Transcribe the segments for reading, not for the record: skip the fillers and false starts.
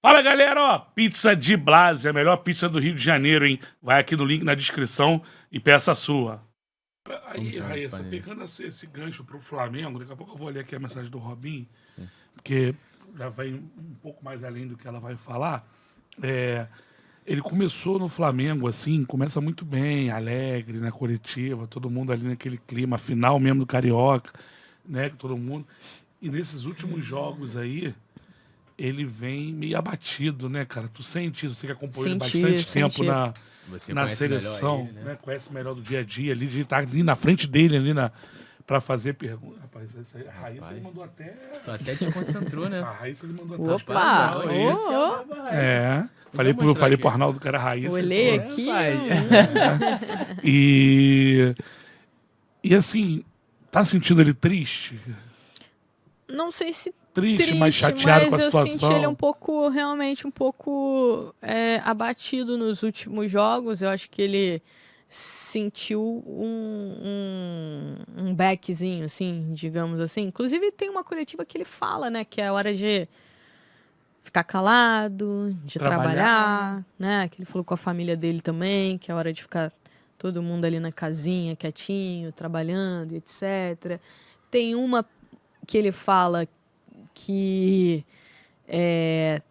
Fala, galera, ó, pizza de Blase, a melhor pizza do Rio de Janeiro, hein? Vai aqui no link na descrição e peça a sua. Aí, Raíssa, pegando esse gancho pro Flamengo, daqui a pouco eu vou ler aqui a mensagem do Robin, porque já vai um pouco mais além do que ela vai falar. Ele começou no Flamengo, assim, começa muito bem, alegre, na coletiva, todo mundo ali naquele clima, final mesmo do Carioca, né, todo mundo. E nesses últimos jogos aí, ele vem meio abatido, né, cara? Tu sente isso, você que acompanhou ele bastante tempo na seleção, ele, né? Conhece melhor do dia a dia, ali, de estar ali na frente dele, ali pra fazer pergunta. Rapaz, a Raíssa ele mandou até... Tu até te concentrou, né? A Raíssa ele mandou Opa! até... Falei pro Arnaldo que era a Raíssa. Olhei aqui. E assim, tá sentindo ele triste? Não sei se triste, mas chateado com a situação. Mas eu senti ele realmente um pouco abatido nos últimos jogos. Eu acho que ele sentiu um backzinho, assim, digamos assim. Inclusive tem uma coletiva que ele fala, né, que é a hora de ficar calado, de trabalhar, né, que ele falou com a família dele também, que é a hora de ficar todo mundo ali na casinha, quietinho, trabalhando, etc. Tem uma que ele fala que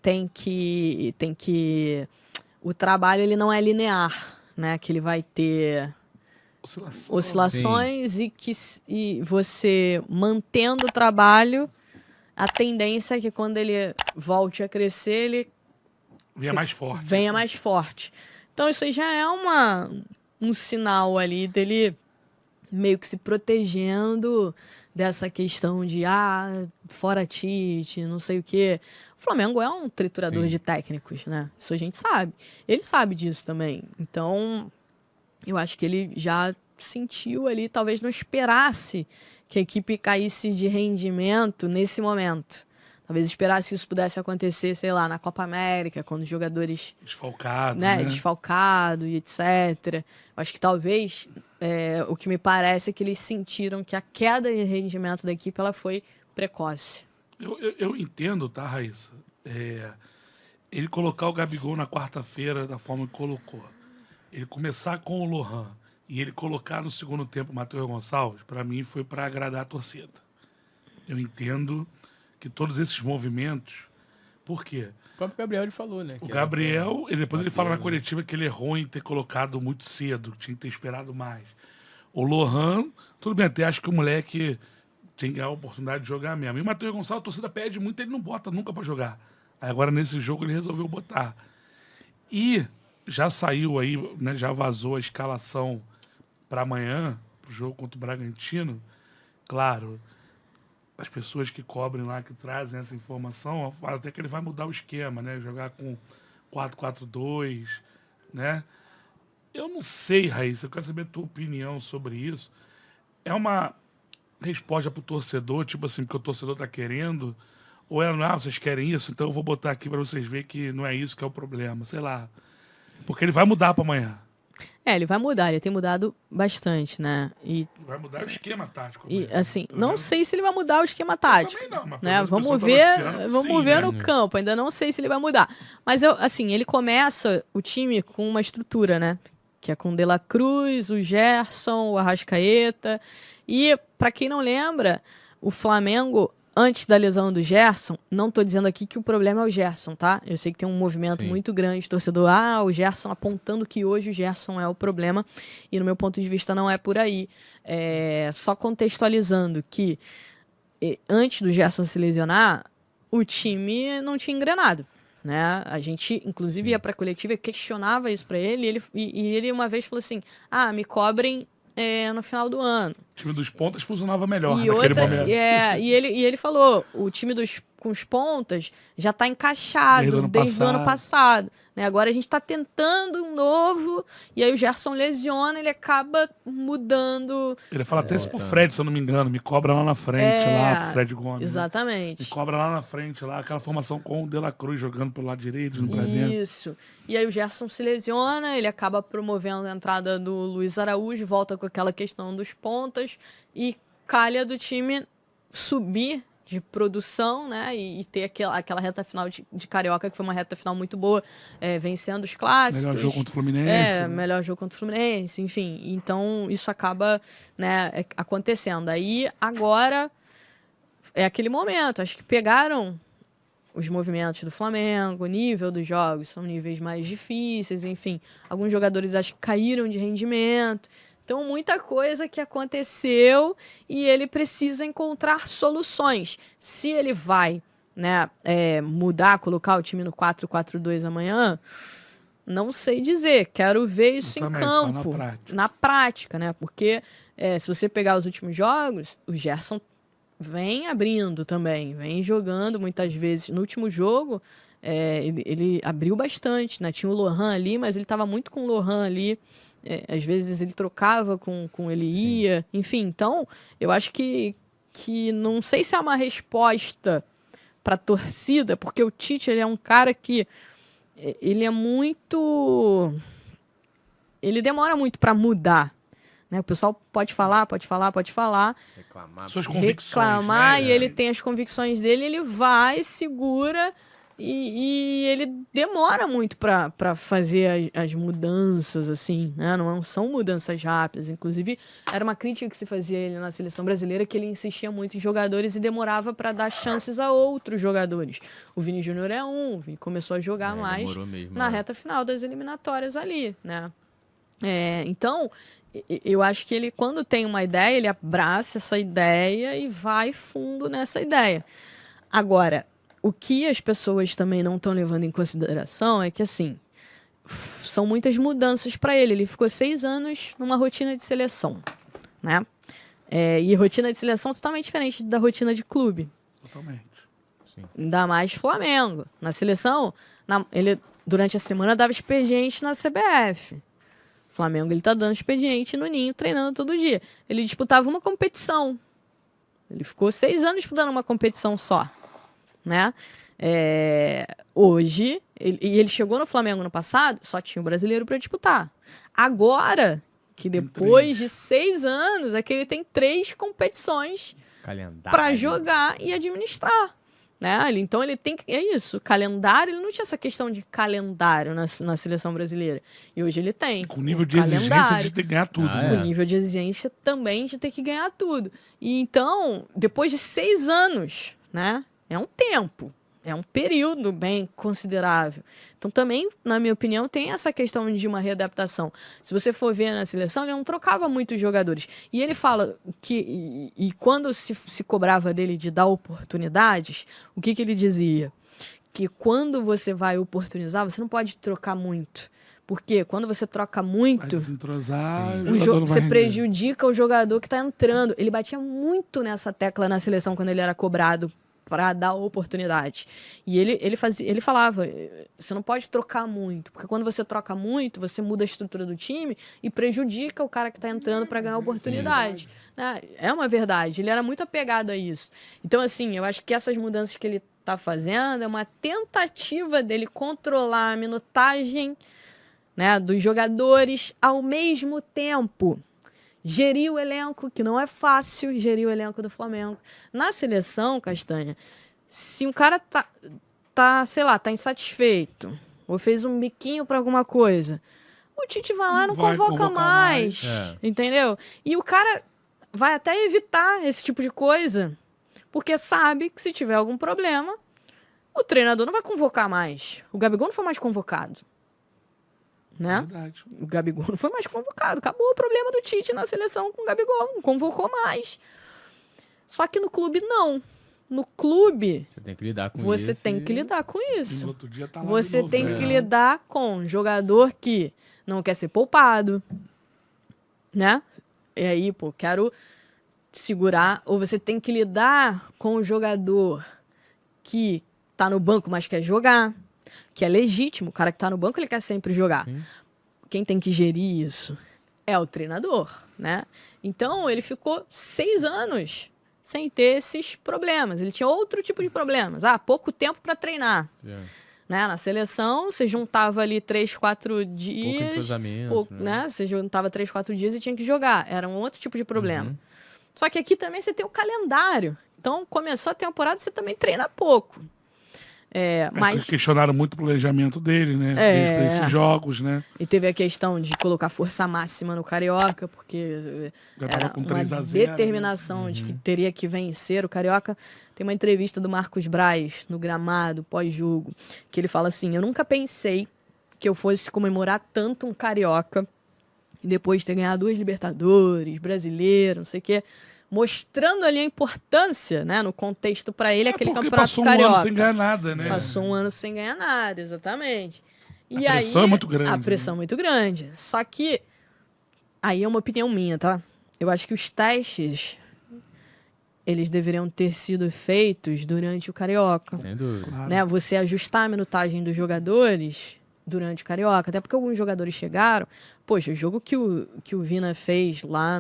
tem que o trabalho ele não é linear, né? Que ele vai ter oscilações e você mantendo o trabalho, a tendência é que quando ele volte a crescer, ele venha mais forte. Então isso aí já é um sinal ali dele meio que se protegendo dessa questão de fora Tite, não sei o quê. O Flamengo é um triturador de técnicos, né? Isso a gente sabe. Ele sabe disso também. Então, eu acho que ele já sentiu ali, talvez não esperasse que a equipe caísse de rendimento nesse momento. Talvez esperasse que isso pudesse acontecer, sei lá, na Copa América, quando os jogadores... Desfalcados, né? Desfalcado e etc. Eu acho que talvez... o que me parece é que eles sentiram que a queda de rendimento da equipe ela foi precoce. Eu entendo, tá, Raíssa? Ele colocar o Gabigol na quarta-feira da forma que colocou. Ele começar com o Lohan e ele colocar no segundo tempo o Matheus Gonçalves, para mim foi para agradar a torcida. Eu entendo que todos esses movimentos... Por quê? O próprio Gabriel ele falou, né? O Gabriel, depois ele fala na coletiva que ele errou em ter colocado muito cedo, tinha que ter esperado mais. O Lohan, tudo bem, até acho que o moleque tem que ganhar a oportunidade de jogar mesmo. E o Matheus Gonçalves, a torcida pede muito, ele não bota nunca pra jogar. Aí agora nesse jogo ele resolveu botar. E já saiu aí, né, já vazou a escalação para amanhã, pro jogo contra o Bragantino. Claro, as pessoas que cobrem lá, que trazem essa informação, falam até que ele vai mudar o esquema, né? Jogar com 4-4-2, né? Eu não sei, Raíssa, eu quero saber a tua opinião sobre isso. É uma resposta pro torcedor, tipo assim, porque o torcedor tá querendo, ou vocês querem isso, então eu vou botar aqui para vocês verem que não é isso que é o problema, sei lá. Porque ele vai mudar para amanhã. Ele vai mudar, ele tem mudado bastante, né? E vai mudar o esquema tático. E, assim, não sei se ele vai mudar o esquema tático. Eu também não, mas né? Vamos ver no campo. Ainda não sei se ele vai mudar. Mas, ele começa o time com uma estrutura, né? Que é com o De La Cruz, o Gerson, o Arrascaeta. E, para quem não lembra, o Flamengo... Antes da lesão do Gerson, não tô dizendo aqui que o problema é o Gerson, tá? Eu sei que tem um movimento muito grande, torcedor, o Gerson apontando que hoje o Gerson é o problema, e no meu ponto de vista não é por aí. Só contextualizando que antes do Gerson se lesionar, o time não tinha engrenado, né? A gente, inclusive, ia pra coletiva e questionava isso pra ele, e ele uma vez falou assim, me cobrem no final do ano. O time dos pontas funcionava melhor naquele momento. E ele falou, o time com os pontas já está encaixado desde o ano passado. Né? Agora a gente está tentando um novo, e aí o Gerson lesiona, ele acaba mudando. Ele fala até isso pro Fred, se eu não me engano, me cobra lá na frente, lá pro Fred Gomes. Exatamente. Me cobra lá na frente, lá, aquela formação com o De La Cruz jogando pelo lado direito, indo pra dentro. Isso. E aí o Gerson se lesiona, ele acaba promovendo a entrada do Luiz Araújo, volta com aquela questão dos pontas, e calha do time subir de produção, né? E ter aquela reta final de Carioca, que foi uma reta final muito boa, vencendo os clássicos. Melhor jogo contra o Fluminense. Melhor jogo contra o Fluminense, enfim. Então, isso acaba, né, acontecendo. Aí, agora, é aquele momento. Acho que pegaram os movimentos do Flamengo, o nível dos jogos são níveis mais difíceis, enfim. Alguns jogadores acho que caíram de rendimento. Então, muita coisa que aconteceu e ele precisa encontrar soluções. Se ele vai, né, mudar, colocar o time no 4-4-2 amanhã, não sei dizer. Quero ver isso em campo, na prática, né? Porque se você pegar os últimos jogos, o Gerson vem abrindo também, vem jogando muitas vezes. No último jogo, ele abriu bastante, né? Tinha o Lohan ali, mas ele estava muito com o Lohan ali. Às vezes ele trocava com ele ia, enfim. Então, eu acho que não sei se é uma resposta para a torcida, porque o Tite ele é um cara que ele é muito... Ele demora muito para mudar. Né? O pessoal pode falar. Reclamar. Suas convicções. Reclamar, né? E ele tem as convicções dele, ele vai, segura... E ele demora muito para fazer as mudanças, assim, né? Não são mudanças rápidas. Inclusive, era uma crítica que se fazia ele na seleção brasileira, que ele insistia muito em jogadores e demorava para dar chances a outros jogadores. O Vini Júnior o Vini começou a jogar mais na reta final das eliminatórias ali, né? Então, eu acho que ele, quando tem uma ideia, ele abraça essa ideia e vai fundo nessa ideia. Agora, o que as pessoas também não estão levando em consideração é que, assim, são muitas mudanças para ele. Ele ficou 6 anos numa rotina de seleção, né? E rotina de seleção totalmente diferente da rotina de clube. Totalmente. Sim. Ainda mais Flamengo. Na seleção, ele durante a semana dava expediente na CBF. Flamengo, ele tá dando expediente no Ninho, treinando todo dia. Ele disputava uma competição. Ele ficou 6 anos disputando uma competição só. Né? Hoje, ele chegou no Flamengo no passado, só tinha o brasileiro para disputar. Agora, que depois de 6 anos, é que ele tem 3 competições para jogar e administrar. Né? Então ele tem que. É isso, calendário, ele não tinha essa questão de calendário na seleção brasileira. E hoje ele tem. Com o nível de exigência de ter que ganhar tudo. Com o nível de exigência também de ter que ganhar tudo. E então, depois de 6 anos, né? É um tempo, é um período bem considerável. Então, também, na minha opinião, tem essa questão de uma readaptação. Se você for ver na seleção, ele não trocava muitos jogadores. E ele fala que... E quando se cobrava dele de dar oportunidades, o que ele dizia? Que quando você vai oportunizar, você não pode trocar muito. Porque quando você troca muito, você prejudica o jogador que está entrando. Ele batia muito nessa tecla na seleção quando ele era cobrado para dar oportunidade. E ele falava, você não pode trocar muito, porque quando você troca muito, você muda a estrutura do time e prejudica o cara que está entrando para ganhar oportunidade. É uma verdade, ele era muito apegado a isso. Então, assim, eu acho que essas mudanças que ele está fazendo é uma tentativa dele controlar a minutagem, né, dos jogadores ao mesmo tempo. Gerir o elenco, que não é fácil gerir o elenco do Flamengo. Na seleção, Castanha, se um cara sei lá, tá insatisfeito, ou fez um biquinho pra alguma coisa, o Tite vai lá e não convoca mais. Entendeu? E o cara vai até evitar esse tipo de coisa, porque sabe que se tiver algum problema, o treinador não vai convocar mais. O Gabigol não foi mais convocado. Né? Verdade. O Gabigol não foi mais convocado. Acabou o problema do Tite na seleção com o Gabigol. Não convocou mais. Só que no clube, não. No clube, você tem que lidar com você isso. tem que lidar com isso. No outro dia tá lá você de novo, tem que lidar com um jogador que não quer ser poupado. Né? E aí, quero segurar. Ou você tem que lidar com o jogador que tá no banco, mas quer jogar. Que é legítimo, o cara que tá no banco, ele quer sempre jogar. Sim. Quem tem que gerir isso é o treinador, né? Então, ele ficou 6 anos sem ter esses problemas. Ele tinha outro tipo de problemas. Pouco tempo para treinar. Né? Na seleção, você juntava ali 3, 4 dias... Pouco entrosamento, né? Você juntava 3, 4 dias e tinha que jogar. Era um outro tipo de problema. Só que aqui também você tem o calendário. Então, começou a temporada, você também treina pouco. Mas questionaram muito o planejamento dele, né? Desde esses jogos, né? E teve a questão de colocar força máxima no Carioca, porque era com uma 3-0, determinação né? de que teria que vencer o Carioca. Tem uma entrevista do Marcos Braz no gramado, pós-jogo, que ele fala assim: eu nunca pensei que eu fosse comemorar tanto um Carioca e depois ter ganhado 2 Libertadores, Brasileiro, não sei o quê. Mostrando ali a importância, né, no contexto para ele, aquele campeonato carioca. Passou um ano sem ganhar nada, né? Passou um ano sem ganhar nada, exatamente. E a pressão é muito grande. A pressão é muito grande. Só que, aí é uma opinião minha, tá? Eu acho que os testes, eles deveriam ter sido feitos durante o Carioca. Sem dúvida. Claro. Né? Você ajustar a minutagem dos jogadores durante o Carioca. Até porque alguns jogadores chegaram. Poxa, o jogo que o Vina fez lá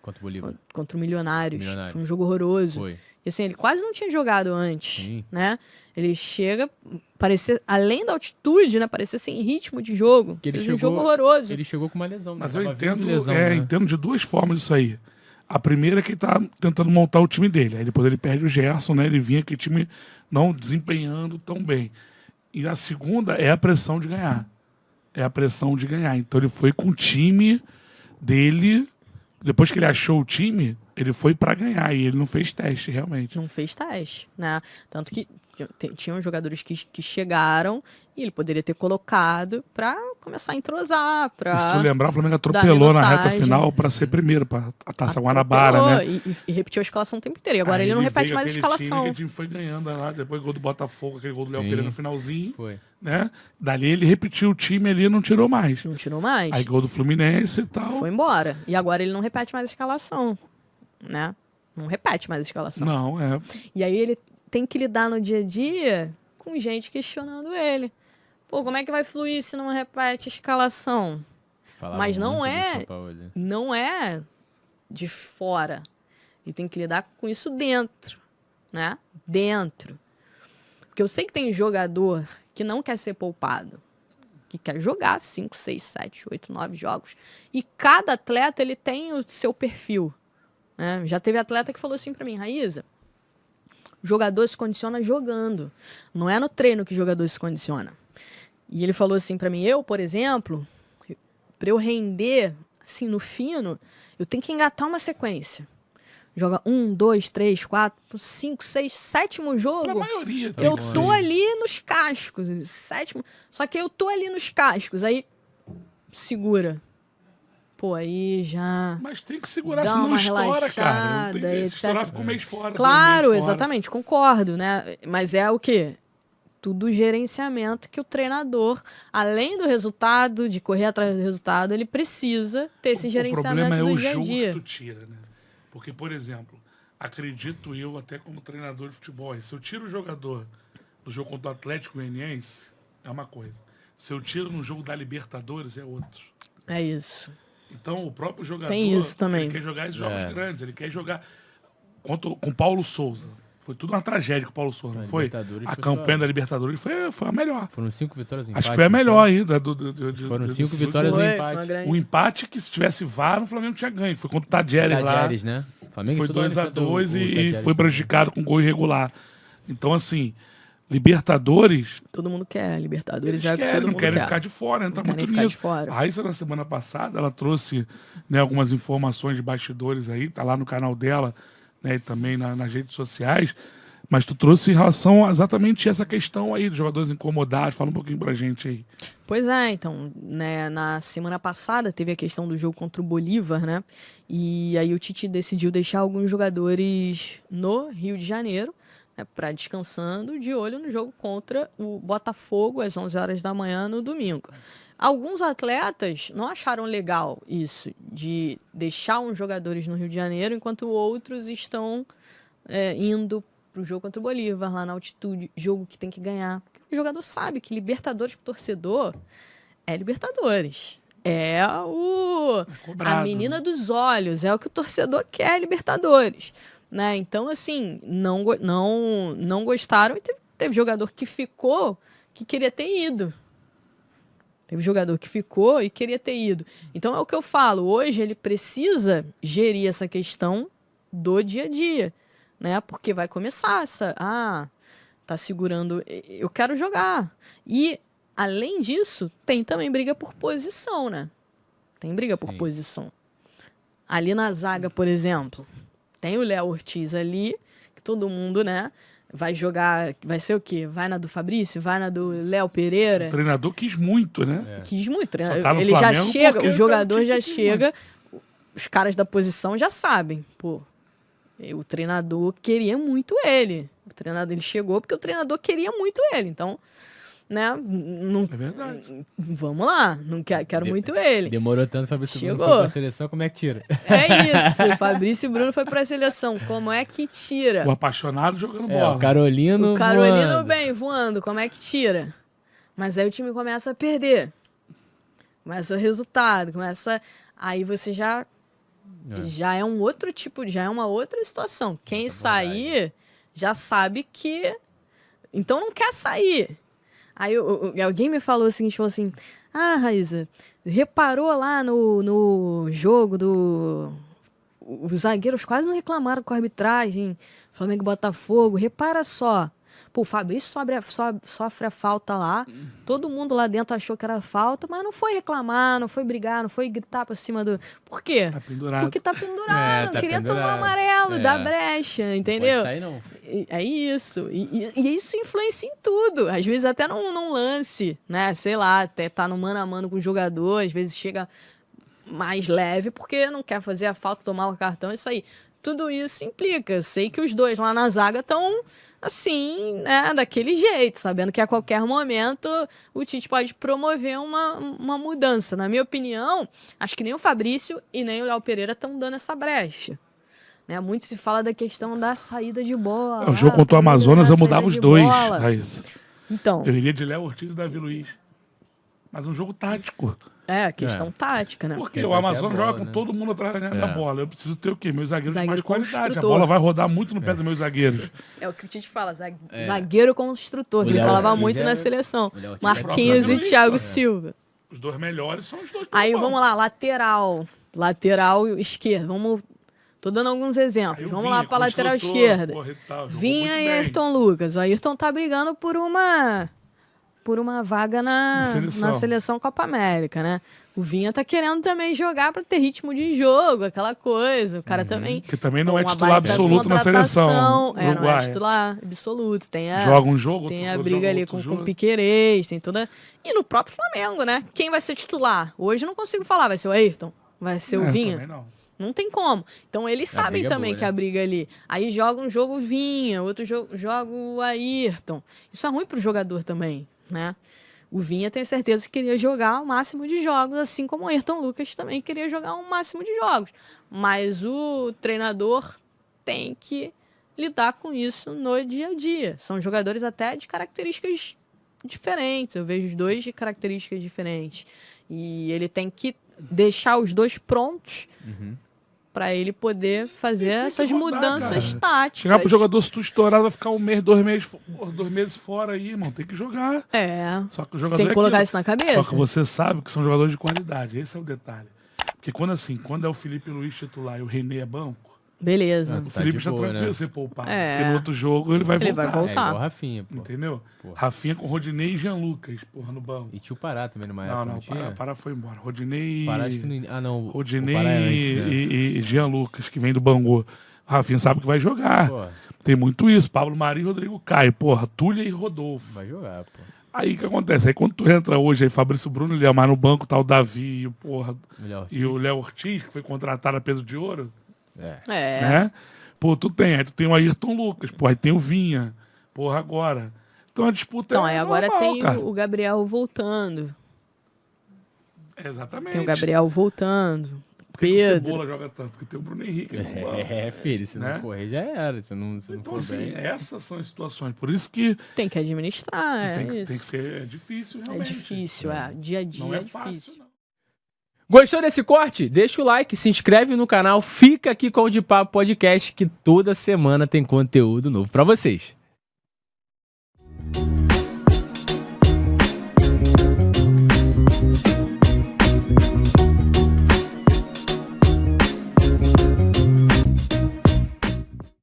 Contra o Bolívar. Contra o Milionários. Foi um jogo horroroso. Foi. E assim, ele quase não tinha jogado antes, Sim. né? Ele chega, parecia, além da altitude, né? Parecia sem ritmo de jogo. Fez um jogo horroroso. Ele chegou com uma lesão. Mas né? eu entendo, de lesão, né? entendo de 2 formas isso aí. A primeira é que ele tá tentando montar o time dele. Aí depois ele perde o Gerson, né? Ele vinha com o time não desempenhando tão bem. E a segunda é a pressão de ganhar. Então ele foi com o time dele. Depois que ele achou o time, ele foi para ganhar e ele não fez teste, realmente. Não fez teste, né? Tanto que tinham jogadores que chegaram e ele poderia ter colocado para começar a entrosar. Se tu lembrar, o Flamengo atropelou na reta final para ser primeiro, para a Taça Guanabara, né? E repetiu a escalação o tempo inteiro. E agora ele não repete mais a escalação. O time foi ganhando lá, depois gol do Botafogo, aquele gol do Léo Pereira no finalzinho. Foi. Né? Dali ele repetiu o time ali e não tirou mais. Não tirou mais. Aí gol do Fluminense e tal. Foi embora. E agora ele não repete mais a escalação, né? Não repete mais a escalação. Não, E aí ele tem que lidar no dia a dia com gente questionando ele. Pô, como é que vai fluir se não repete a escalação? Mas não é de fora. Ele tem que lidar com isso dentro, né? Dentro. Porque eu sei que tem jogador que não quer ser poupado, que quer jogar 5, 6, 7, 8, 9 jogos. E cada atleta ele tem o seu perfil. Né? Já teve atleta que falou assim pra mim: Raíza, o jogador se condiciona jogando. Não é no treino que o jogador se condiciona. E ele falou assim pra mim: eu, por exemplo, pra eu render assim no fino, eu tenho que engatar uma sequência. Joga 1, 2, 3, 4, 5, 6, 7º jogo. Pra maioria tem eu tô ali nos cascos. 7º. Só que eu tô ali nos cascos. Aí segura. Pô, aí já. Mas tem que segurar, senão estoura, cara. Não tem que etc. estourar, fica um mês fora. Claro, mês exatamente, concordo, né? Mas é o quê? Tudo gerenciamento que o treinador, além do resultado, de correr atrás do resultado, ele precisa ter esse gerenciamento do dia a dia. O problema é o jogo que tu tira, né? Porque, por exemplo, acredito eu, até como treinador de futebol, se eu tiro o jogador do jogo contra o Atlético Goianiense, é uma coisa. Se eu tiro no jogo da Libertadores, é outro. É isso. Então, o próprio jogador, tem isso também. Ele quer jogar esses jogos grandes, ele quer jogar com o Paulo Souza. Foi tudo uma tragédia com o Paulo Souza, não foi? A campanha da Libertadores foi a melhor. Foram 5 vitórias em empate. Acho que foi a melhor ainda. Foram 5 vitórias em empate. O empate que, se tivesse VAR, o Flamengo tinha ganho. Foi contra o Tadjeres lá. Tadjeres, né? Flamengo foi 2-2 e foi prejudicado com gol irregular. Então, assim, Libertadores... Todo mundo quer. Libertadores é o que todo mundo quer. Não querem ficar de fora, entra muito nisso. A Raíssa, na semana passada, ela trouxe, né, algumas informações de bastidores aí, tá lá no canal dela, né, e também nas redes sociais, mas tu trouxe em relação a exatamente essa questão aí dos jogadores incomodados. Fala um pouquinho pra gente aí. Pois é, então, né, na semana passada teve a questão do jogo contra o Bolívar, né, e aí o Tite decidiu deixar alguns jogadores no Rio de Janeiro, né, para descansando, de olho no jogo contra o Botafogo às 11 horas da manhã no domingo. Alguns atletas não acharam legal isso, de deixar uns jogadores no Rio de Janeiro, enquanto outros estão indo para o jogo contra o Bolívar, lá na altitude, jogo que tem que ganhar. Porque o jogador sabe que Libertadores pro torcedor é Libertadores. É a menina dos olhos, é o que o torcedor quer, Libertadores. Né? Então, assim, não gostaram e teve jogador que ficou que queria ter ido. Teve jogador que ficou e queria ter ido. Então é o que eu falo. Hoje ele precisa gerir essa questão do dia a dia, né? Porque vai começar essa... tá segurando... Eu quero jogar. E, além disso, tem também briga por posição, né? Tem briga por posição. Ali na zaga, por exemplo, tem o Léo Ortiz ali, que todo mundo, né? Vai jogar, vai ser o quê? Vai na do Fabrício? Vai na do Léo Pereira? O treinador quis muito, né? Quis muito. Tá ele já chega, o jogador já chega, os caras da posição já sabem. Pô, o treinador queria muito ele. O treinador, ele chegou porque o treinador queria muito ele. Então, né? Não, é verdade. Vamos lá, não quero muito ele. Demorou tanto, Fabrício Bruno foi pra seleção, como é que tira? É isso, Fabrício Bruno foi pra seleção, como é que tira? O apaixonado jogando bola. O Carolino voando, como é que tira? Mas aí o time começa a perder. Começa o resultado, aí você já é um outro tipo, já é uma outra situação. Quem sair já sabe que... Então não quer sair. Aí alguém me falou o seguinte, falou assim, Raíza, reparou lá no jogo os zagueiros quase não reclamaram com a arbitragem, Flamengo e Botafogo, repara só. Pô, o Fabrício sofre a falta lá, todo mundo lá dentro achou que era falta, mas não foi reclamar, não foi brigar, não foi gritar pra cima do... Por quê? Tá pendurado. Porque tá pendurado, queria tomar amarelo, dar brecha, entendeu? Não pode sair, não. É isso, e isso influencia em tudo, às vezes até num lance, né, sei lá, até tá no mano a mano com o jogador, às vezes chega mais leve porque não quer fazer a falta, tomar o cartão, isso aí. Tudo isso implica, eu sei que os dois lá na zaga estão assim, né, daquele jeito, sabendo que a qualquer momento o Tite pode promover uma mudança. Na minha opinião, acho que nem o Fabrício e nem o Léo Pereira estão dando essa brecha. Né? Muito se fala da questão da saída de bola. O jogo contra o Amazonas eu mudava os dois, Raíssa. Então, eu iria de Léo Ortiz e Davi Luiz. Mas um jogo tático. É, questão tática, né? Porque o Amazonas joga com todo mundo atrás da bola. Eu preciso ter o quê? Meus zagueiros de mais qualidade. A bola vai rodar muito no pé dos meus zagueiros. É o que o Tite fala, zagueiro construtor, que ele falava muito na seleção. Marquinhos e Thiago Silva. Os dois melhores são os dois. Aí vamos lá, lateral esquerdo. Tô dando alguns exemplos. Vamos lá pra lateral esquerda. Vinha e Ayrton Lucas. O Ayrton tá brigando por uma vaga na seleção Copa América, né? O Vinha tá querendo também jogar para ter ritmo de jogo, aquela coisa. O cara também... Que também não é titular absoluto na seleção. Não é titular absoluto. Joga um jogo, tem a briga ali com o Piquerez, tem toda... E no próprio Flamengo, né? Quem vai ser titular? Hoje eu não consigo falar. Vai ser o Ayrton? Vai ser o Vinha? Também não. Não tem como. Então eles sabem também que a briga ali. Aí joga um jogo Vinha, outro joga o Ayrton. Isso é ruim pro jogador também, né? O Vinha, tenho certeza que queria jogar o máximo de jogos, assim como o Ayrton Lucas também queria jogar o máximo de jogos. Mas o treinador tem que lidar com isso no dia a dia. São jogadores até de características diferentes. Eu vejo os dois de características diferentes. E ele tem que deixar os dois prontos para ele poder fazer essas mudanças táticas. Chegar pro jogador, se tu estourar, vai ficar 1 mês, 2 meses fora aí, irmão. Tem que jogar. Só que o jogador tem que colocar isso na cabeça. Só que você sabe que são jogadores de qualidade. Esse é o detalhe. Porque quando é o Felipe Luiz titular e o René é banco, beleza. O Felipe já tranquilo ser poupado. Porque no outro jogo ele vai voltar. Vai voltar. É igual o Rafinha, pô. Entendeu? Rafinha com Rodinei e Jean Lucas, no banco. E tinha o Pará também numa época. Não, Pará foi embora. Rodinei. Pará, acho que não. Rodinei e Jean Lucas, que vem do Bangu. O Rafinha sabe que vai jogar. Pô. Tem muito isso. Pablo Mari e Rodrigo Caio. Túlia e Rodolfo. Vai jogar, pô. Aí o que acontece? Aí quando tu entra hoje, aí Fabrício Bruno e mas no banco tá o Davi e o Léo Ortiz, que foi contratado a peso de ouro. Né? Pô, tu tem o Ayrton Lucas, aí tem o Vinha, agora. Então a disputa aí agora tem o Gabriel voltando. Exatamente. Tem o Gabriel voltando. Por que o Cebola joga tanto? Porque tem o Bruno Henrique. Filho, se não correr já era. Se não for assim, essas são as situações. Por isso que... Tem que administrar, tem que ser difícil, realmente. É difícil, dia a dia não é difícil. Fácil, não. Gostou desse corte? Deixa o like, se inscreve no canal, fica aqui com o De Papo Podcast, que toda semana tem conteúdo novo pra vocês.